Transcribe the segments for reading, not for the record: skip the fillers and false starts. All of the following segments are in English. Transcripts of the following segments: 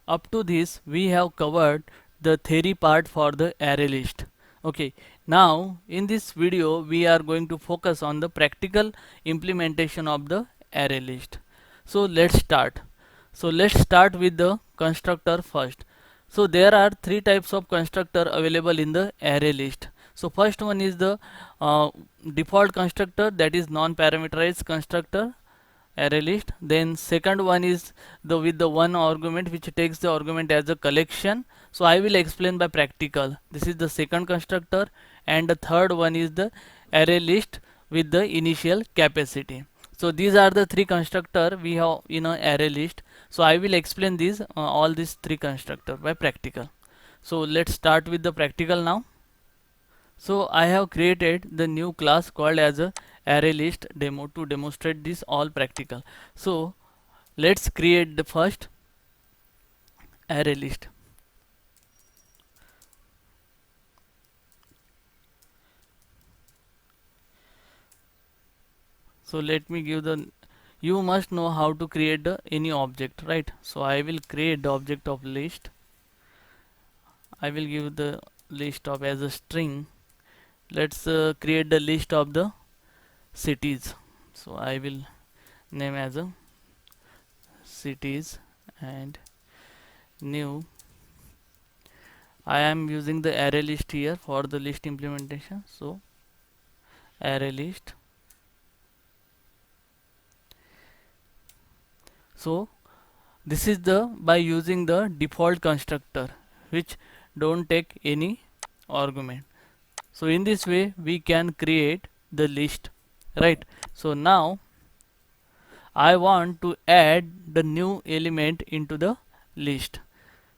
Up to this we have covered the theory part for the array list. Okay, now in this video we are going to focus on the practical implementation of the array list. So let's start with the constructor first. So there are three types of constructor available in the array list. So first one is the default constructor, that is non-parameterized constructor array list. Then second one is the with the one argument which takes the argument as a collection. So I will explain by practical. This is the second constructor. And the third one is the array list with the initial capacity. So these are the three constructor we have in a array list. So I will explain these all these three constructor by practical. So let's start with the practical now. So I have created the new class called as a array list demo to demonstrate this all practical. So let's create the first array list. So let me give the, you must know how to create the any object, right? So I will create the object of list. I will give the list of as a string. Let's create the list of the cities. So I will name as a cities and new. I am using the array list here for the list implementation. So array list. So this is the by using the default constructor which don't take any argument. So in this way we can create the list, right? So now I want to add the new element into the list.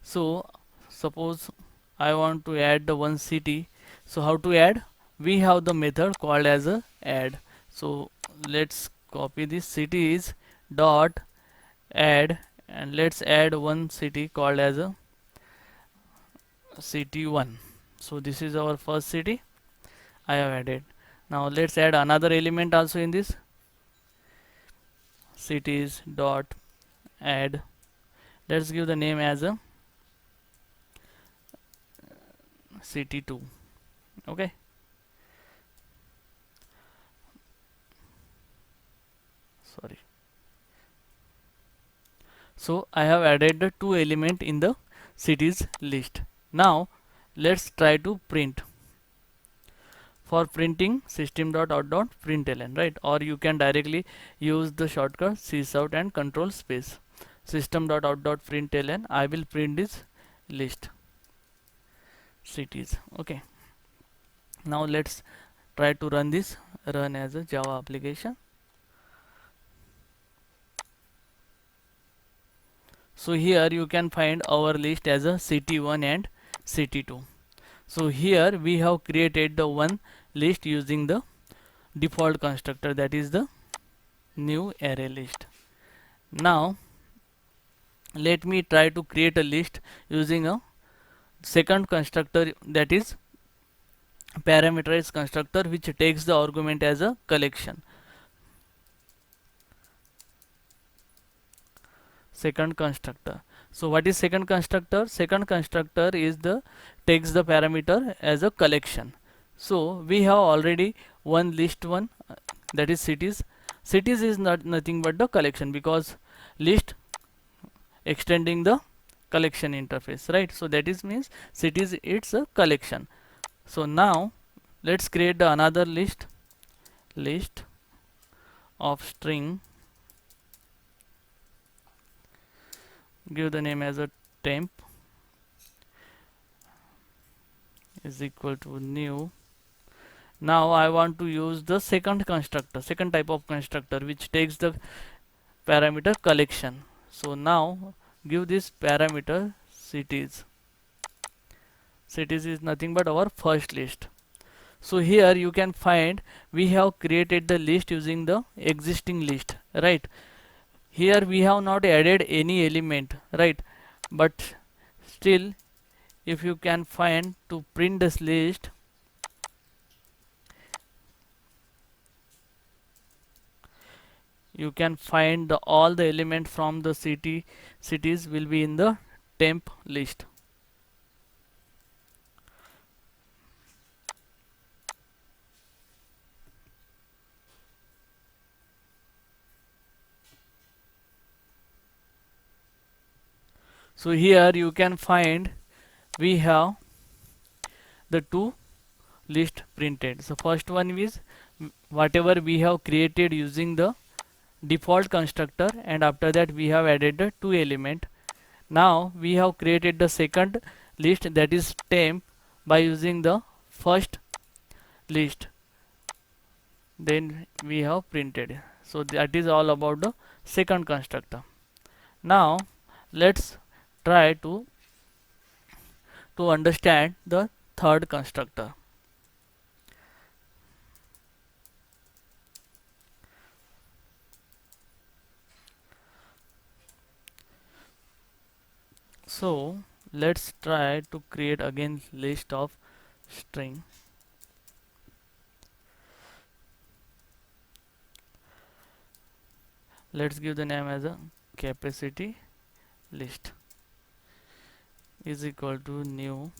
So suppose I want to add the one city. So how to add? We have the method called as a add. So let's copy this cities dot add, and let's add one city called as a city 1. So this is our first city I have added. Now let's add another element also in this cities dot add. Let's give the name as a city 2. Okay, sorry. So I have added the two element in the cities list. Now let's try to print. For printing, system.out.println, right? Or you can directly use the shortcut sysout and control space. System.out.println. I will print this list cities. Okay. Now let's try to run this. Run as a Java application. So here you can find our list as a city1 and city2. So here we have created the one list using the default constructor, that is the new array list. Now let me try to create a list using a second constructor, that is parameterized constructor, which takes the argument as a collection. Second constructor. So what is second constructor? Second constructor is the takes the parameter as a collection. So we have already one list one, that is cities. Cities is not nothing but the collection, because list extending the collection interface, right? So that is means cities, it's a collection. So now let's create the another list of string. Give the name as a temp is equal to new. Now I want to use the second constructor, second type of constructor, which takes the parameter collection. So now give this parameter cities. Cities is nothing but our first list. So here you can find we have created the list using the existing list, right? Here we have not added any element, right? But still, if you can find to print this list, you can find the all the element from the cities will be in the temp list. So here you can find we have the two list printed. So first one is whatever we have created using the default constructor, and after that we have added the two element. Now we have created the second list, that is temp, by using the first list, then we have printed. So that is all about the second constructor. Now let's try to understand the third constructor. So let's try to create again list of string. Let's give the name as a capacity list is equal to new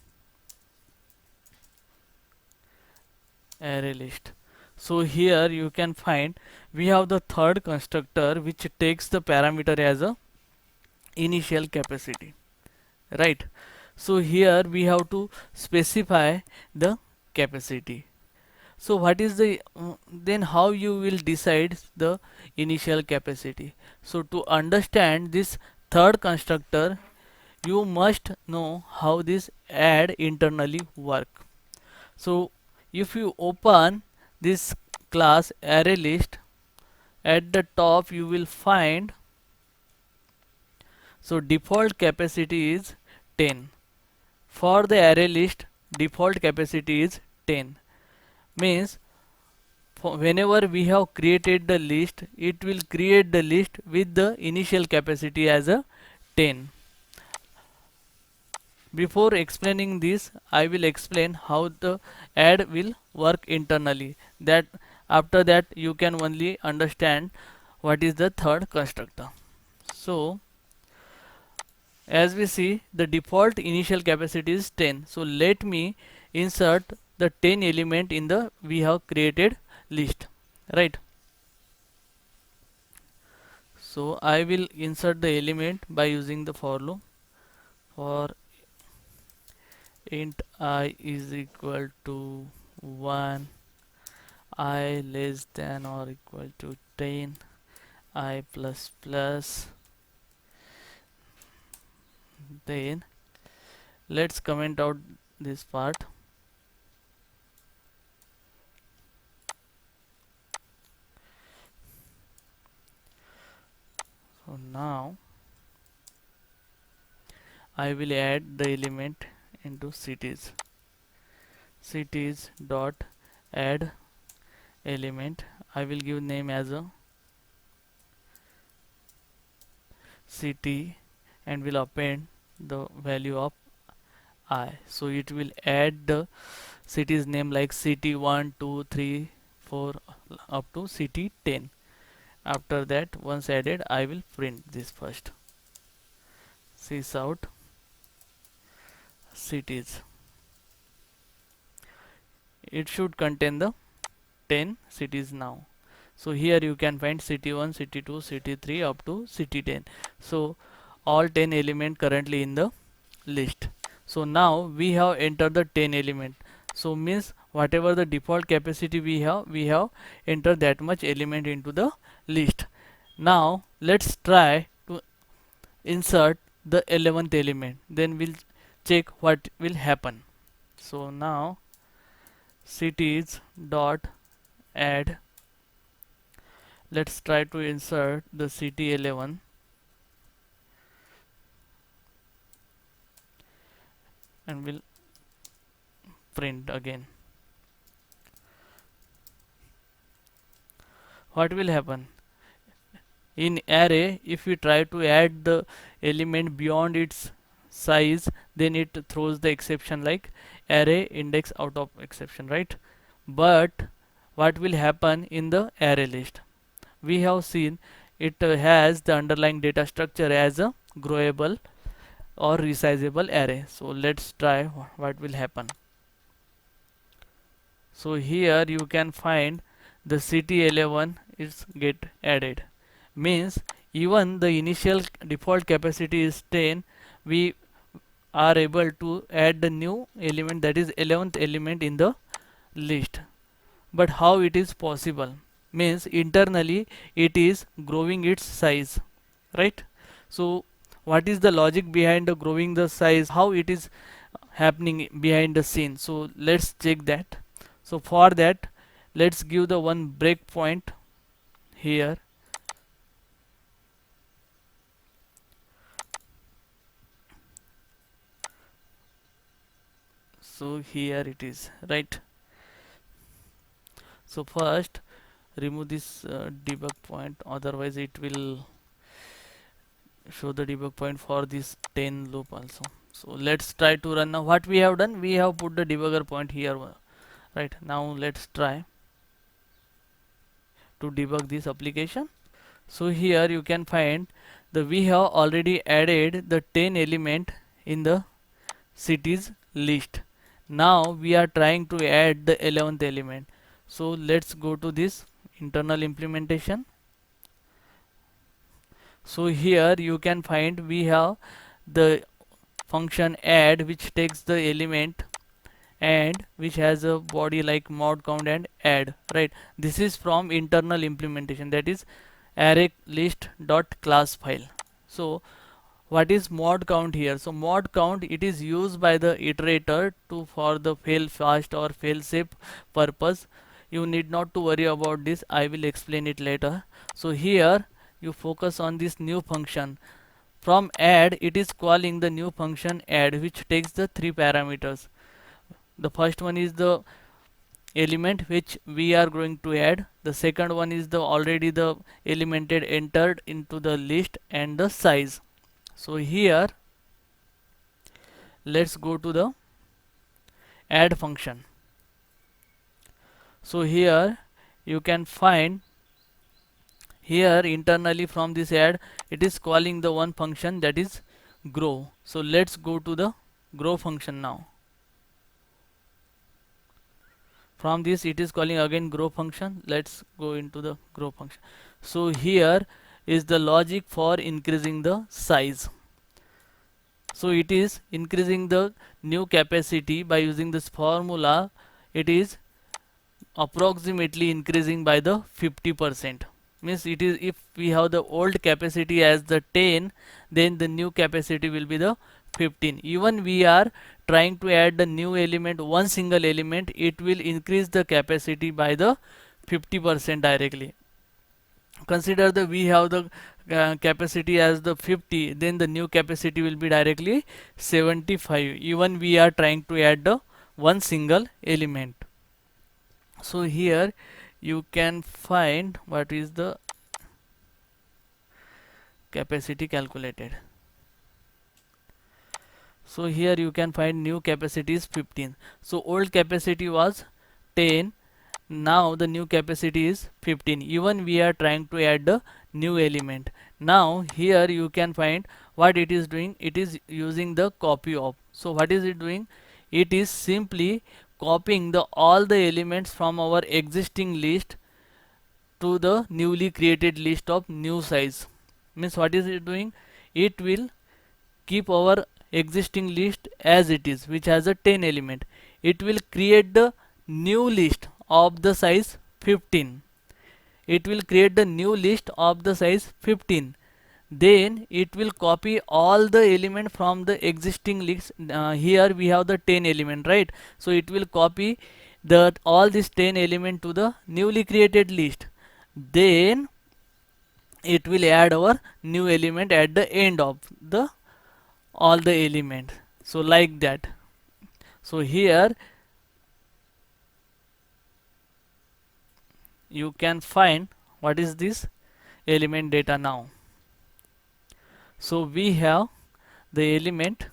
array list. So here you can find we have the third constructor which takes the parameter as a initial capacity, right? So here we have to specify the capacity. So what is the then how you will decide the initial capacity? So to understand this third constructor, you must know how this add internally work. So if you open this class array list, at the top you will find, so default capacity is 10. For the array list, default capacity is 10. Means whenever we have created the list, it will create the list with the initial capacity as a 10. Before explaining this, I will explain how the add will work internally. That after that you can only understand what is the third constructor. So as we see, the default initial capacity is 10. So let me insert the 10 element in the we have created list, right? So I will insert the element by using the for loop. For int I is equal to 1, I less than or equal to 10, I plus plus. Then let's comment out this part. So now I will add the element into cities. Cities dot add element. I will give name as a city and will append the value of I. So it will add the city's name like city 1, 2, 3, 4 up to city 10. After that, once added, I will print this first. Sys out cities. It should contain the 10 cities now. So here you can find city 1, city 2, city 3 up to city 10. So all 10 element currently in the list. So now we have entered the 10 element. So means whatever the default capacity we have entered that much element into the list. Now let's try to insert the 11th element, then we'll check what will happen. So now cities dot add, let's try to insert the city 11 and we'll print again. What will happen in array? If we try to add the element beyond its size, then it throws the exception like array index out of exception, right? But what will happen in the array list? We have seen it has the underlying data structure as a growable or resizable array. So let's try what will happen. So here you can find the city11 is get added, means even the initial default capacity is 10, we are able to add the new element, that is 11th element in the list. But how it is possible? Means internally it is growing its size, right? So what is the logic behind the growing the size, how it is happening behind the scene? So let's check that. So for that, let's give the one breakpoint here. So here it is, right? So first remove this debug point, otherwise it will show the debug point for this 10 loop also. So let's try to run. Now what we have done, we have put the debugger point here, right? Now let's try to debug this application. So here you can find the we have already added the 10 element in the cities list. Now we are trying to add the 11th element. So let's go to this internal implementation. So here you can find we have the function add, which takes the element and which has a body like mod count and add, right? This is from internal implementation, that is array list dot class file. So what is mod count here? So mod count, it is used by the iterator to for the fail fast or fail safe purpose. You need not to worry about this, I will explain it later. So here you focus on this new function. From add, it is calling the new function add, which takes the three parameters. The first one is the element which we are going to add. The second one is the already the elemented entered into the list and the size. So here let's go to the add function. So here you can find here internally from this add, it is calling the one function, that is grow. So let's go to the grow function now. From this it is calling again grow function. Let's go into the grow function. So here is the logic for increasing the size. So it is increasing the new capacity by using this formula. It is approximately increasing by the 50%. Means it is, if we have the old capacity as the 10, then the new capacity will be the 15. Even we are trying to add the new element, one single element, it will increase the capacity by the 50% directly. Consider that we have the capacity as the 50, then the new capacity will be directly 75. Even we are trying to add the one single element. So here you can find what is the capacity calculated. So here you can find new capacity is 15. So old capacity was 10, now the new capacity is 15. Even we are trying to add the new element. Now here you can find what it is doing, it is using the copy of. So what is it doing? It is simply copying the all the elements from our existing list to the newly created list of new size. Means what is it doing? It will keep our existing list as it is, which has a 10 element. It will create the new list of the size 15. It will create the new list of the size 15. Then it will copy all the element from the existing list. Here we have the 10 element, right? So it will copy the all these 10 element to the newly created list. Then it will add our new element at the end of the all the element. So like that. So here you can find what is this element data now. So we have the element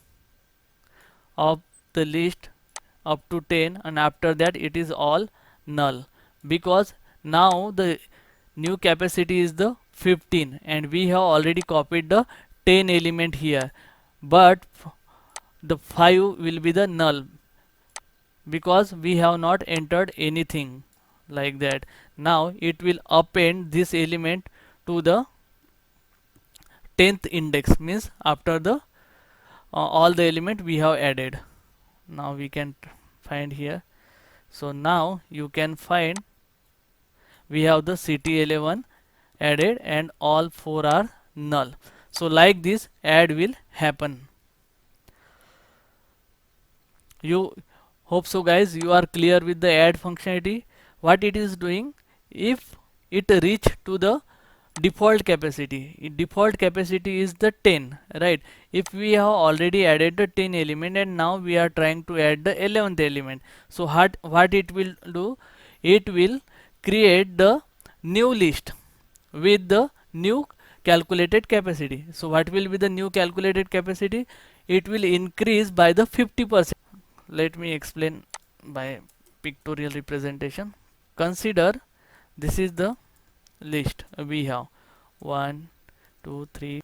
of the list up to 10, and after that it is all null, because now the new capacity is the 15 and we have already copied the 10 element here. but the 5 will be the null because we have not entered anything like that. Now it will append this element to the 10th index, means after the all the element we have added. Now we can find here. So now you can find we have the CT11 added and all 4 are null. So like this add will happen. You hope so guys, you are clear with the add functionality. What it is doing, if it reach to the default capacity, default capacity is the 10, right? If we have already added the 10 element and now we are trying to add the 11th element, so what it will do, it will create the new list with the new calculated capacity. So what will be the new calculated capacity? It will increase by the 50%. Let me explain by pictorial representation. Consider this is the list we have 1 2 3,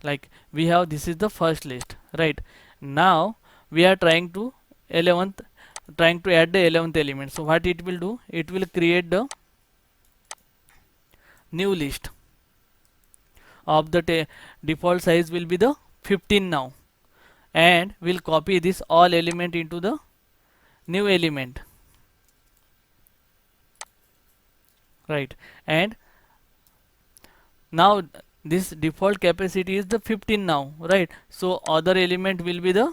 like we have, this is the first list, right? Now we are trying to 11th, trying to add the 11th element. So what it will do, it will create the new list of the default size will be the 15 now, and will copy this all element into the new element, right? And now this default capacity is the 15 now, right? So other element will be the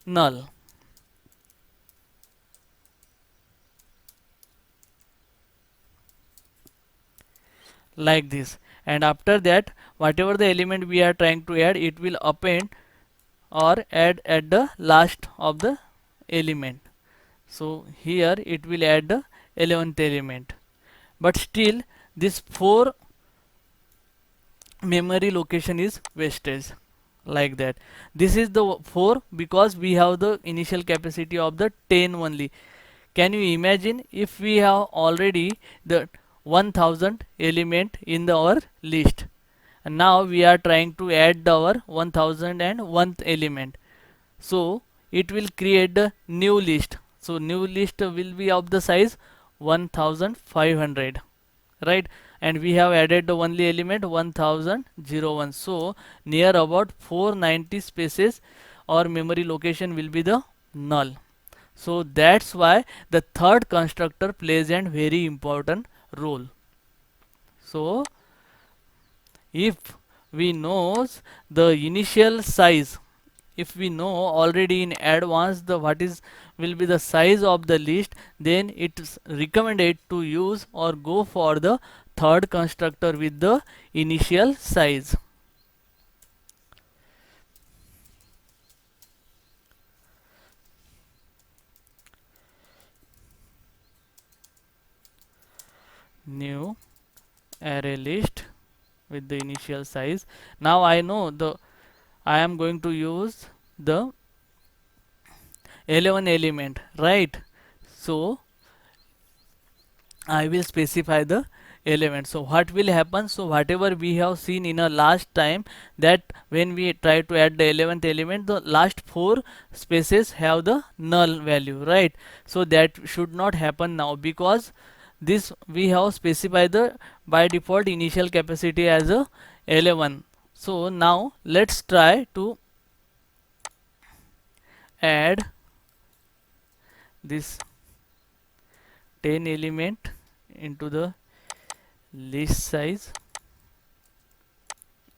null, like this. And after that, whatever the element we are trying to add, it will append or add at the last of the element. So here it will add the 11th element, but still this 4 memory location is wastage, like that. This is the 4 because we have the initial capacity of the 10 only. Can you imagine if we have already the 1000 element in our list, and now we are trying to add our 1001th element, so it will create the new list. So new list will be of the size 1500, right? And we have added the only element 1001, so near about 490 spaces or memory location will be the null. So that's why the third constructor plays a very important role. So if we knows the initial size, if we know already in advance the what is will be the size of the list, then it's recommended to use or go for the third constructor with the initial size. New array list with the initial size. Now I know the I am going to use the 11 element, right? So I will specify the element. So what will happen, so whatever we have seen in a last time, that when we try to add the 11th element, the last 4 spaces have the null value, right? So that should not happen now, because this we have specified the by default initial capacity as a 11. So now let's try to add this 10 element into the list size,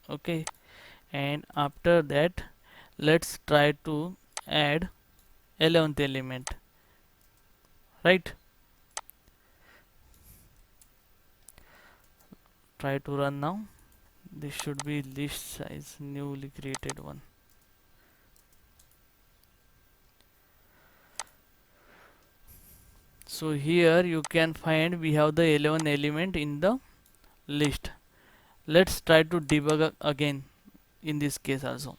okay? And after that, let's try to add 11th element, right? Try to run now. This should be list size, newly created one. So here you can find we have the 11 element in the list. Let's try to debug again in this case also.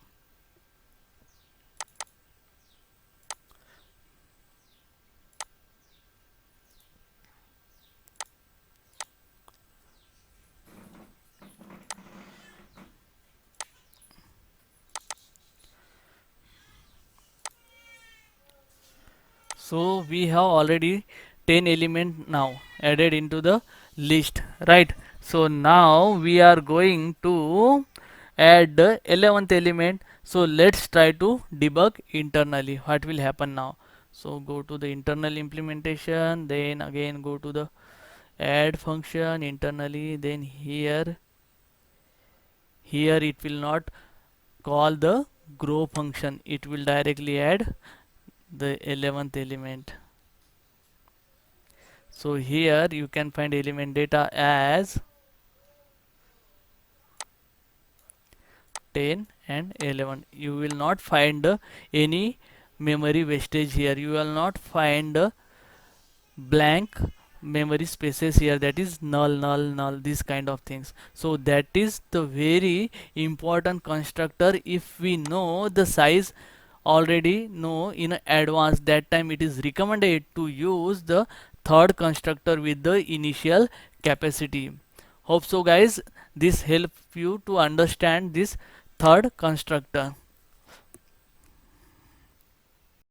So we have already 10 element now added into the list, right? So now we are going to add the 11th element. So let's try to debug internally what will happen now. So go to the internal implementation, then again go to the add function internally, then here it will not call the grow function, it will directly add the 11th element. So here you can find element data as 10 and 11. You will not find any memory wastage here, you will not find blank memory spaces here, that is null, these kind of things. So that is the very important constructor. If we know the size already know in advance, that time it is recommended to use the third constructor with the initial capacity. Hope so guys, this help you to understand this third constructor.